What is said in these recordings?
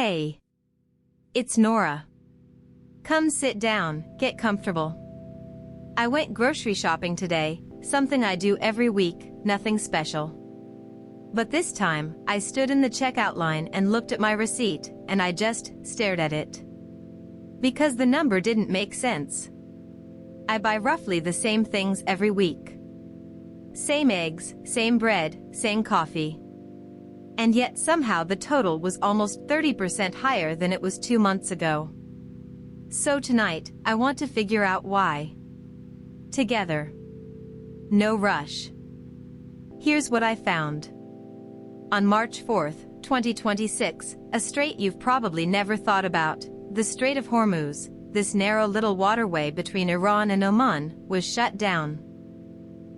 Hey. It's Nora. Come sit down, get comfortable. I went grocery shopping today, something I do every week, nothing special. But this time, I stood in the checkout line and looked at my receipt, and I just stared at it. Because the number didn't make sense. I buy roughly the same things every week. Same eggs, same bread, same coffee. And yet somehow the total was almost 30% higher than it was 2 months ago. So tonight, I want to figure out why. Together. No rush. Here's what I found. On March 4th, 2026, a strait you've probably never thought about, the Strait of Hormuz, this narrow little waterway between Iran and Oman, was shut down.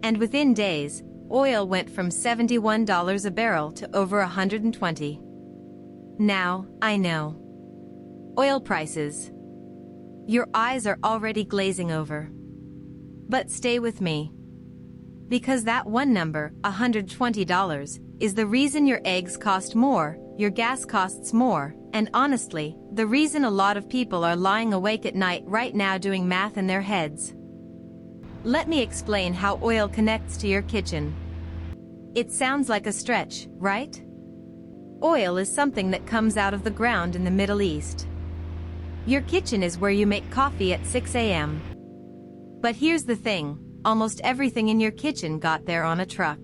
And within days, oil went from $71 a barrel to over $120. Now, I know. Oil prices. Your eyes are already glazing over. But stay with me. Because that one number, $120, is the reason your eggs cost more, your gas costs more, and honestly, the reason a lot of people are lying awake at night right now doing math in their heads. Let me explain how oil connects to your kitchen. It sounds like a stretch, right? Oil is something that comes out of the ground in the Middle East. Your kitchen is where you make coffee at 6 a.m. But here's the thing, almost everything in your kitchen got there on a truck.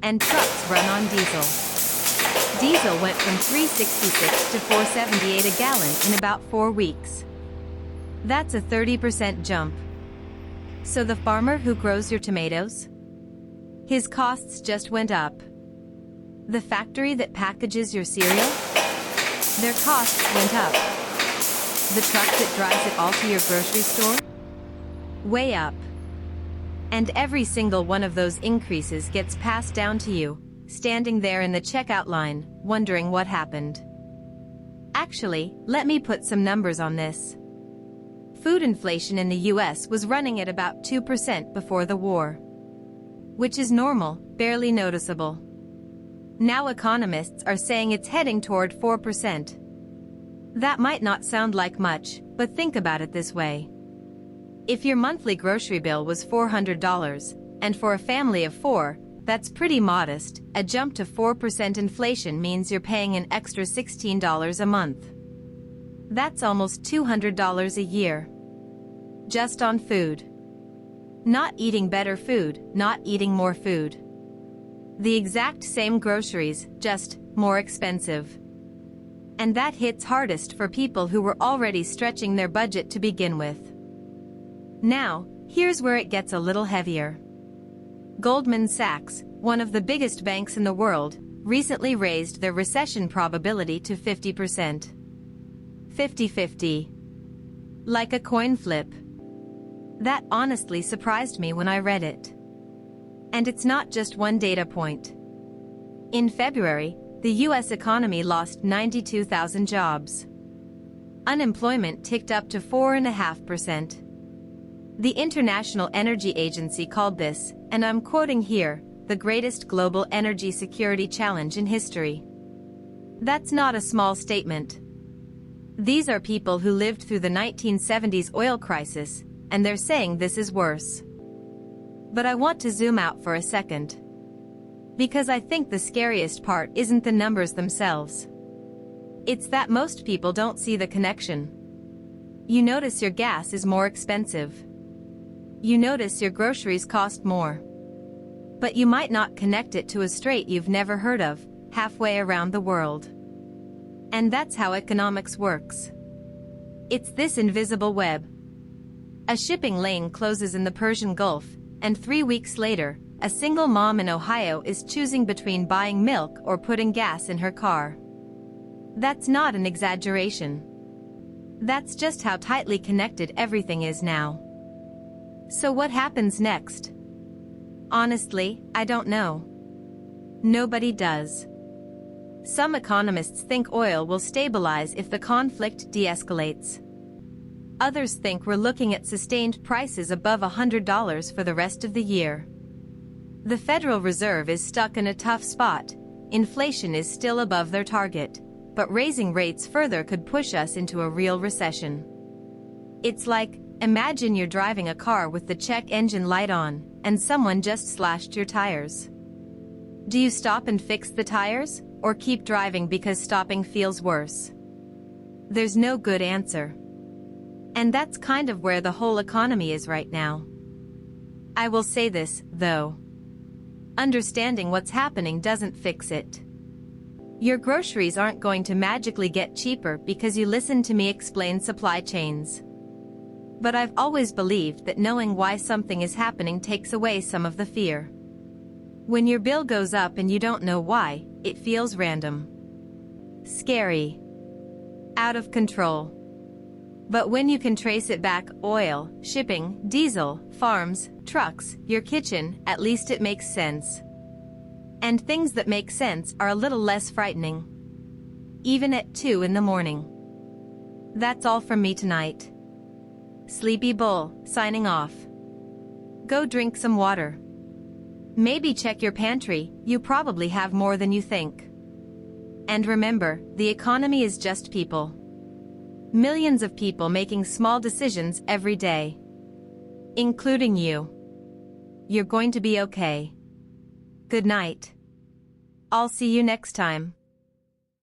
And trucks run on diesel. Diesel went from $3.66 to $4.78 a gallon in about 4 weeks. That's a 30% jump. So the farmer who grows your tomatoes? His costs just went up. The factory that packages your cereal? Their costs went up. The truck that drives it all to your grocery store? Way up. And every single one of those increases gets passed down to you, standing there in the checkout line, wondering what happened. Actually, let me put some numbers on this. Food inflation in the US was running at about 2% before the war. Which is normal, barely noticeable. Now economists are saying it's heading toward 4%. That might not sound like much, but think about it this way. If your monthly grocery bill was $400, and for a family of 4, that's pretty modest. A jump to 4% inflation means you're paying an extra $16 a month. That's almost $200 a year. Just on food. Not eating better food, not eating more food. The exact same groceries, just more expensive. And that hits hardest for people who were already stretching their budget to begin with. Now, here's where it gets a little heavier. Goldman Sachs, one of the biggest banks in the world, recently raised their recession probability to 50%. 50-50. Like a coin flip. That honestly surprised me when I read it. And it's not just one data point. In February, the US economy lost 92,000 jobs. Unemployment ticked up to 4.5%. The International Energy Agency called this, and I'm quoting here, the greatest global energy security challenge in history. That's not a small statement. These are people who lived through the 1970s oil crisis, and they're saying this is worse. But I want to zoom out for a second. Because I think the scariest part isn't the numbers themselves. It's that most people don't see the connection. You notice your gas is more expensive. You notice your groceries cost more. But you might not connect it to a strait you've never heard of, halfway around the world. And that's how economics works. It's this invisible web. A shipping lane closes in the Persian Gulf, and 3 weeks later, a single mom in Ohio is choosing between buying milk or putting gas in her car. That's not an exaggeration. That's just how tightly connected everything is now. So what happens next? Honestly, I don't know. Nobody does. Some economists think oil will stabilize if the conflict de-escalates. Others think we're looking at sustained prices above $100 for the rest of the year. The Federal Reserve is stuck in a tough spot. Inflation is still above their target. but raising rates further could push us into a real recession. It's like, imagine you're driving a car with the check engine light on, and someone just slashed your tires. Do you stop and fix the tires, or keep driving because stopping feels worse? There's no good answer. And that's kind of where the whole economy is right now. I will say this, though. Understanding what's happening doesn't fix it. Your groceries aren't going to magically get cheaper because you listen to me explain supply chains. But I've always believed that knowing why something is happening takes away some of the fear. When your bill goes up and you don't know why, it feels random. Scary. Out of control. But when you can trace it back, oil, shipping, diesel, farms, trucks, your kitchen, at least it makes sense. And things that make sense are a little less frightening. Even at 2 in the morning. That's all from me tonight. Sleepy Bull, signing off. Go drink some water. Maybe check your pantry, you probably have more than you think. And remember, the economy is just people. Millions of people making small decisions every day. Including you. You're going to be okay. Good night. I'll see you next time.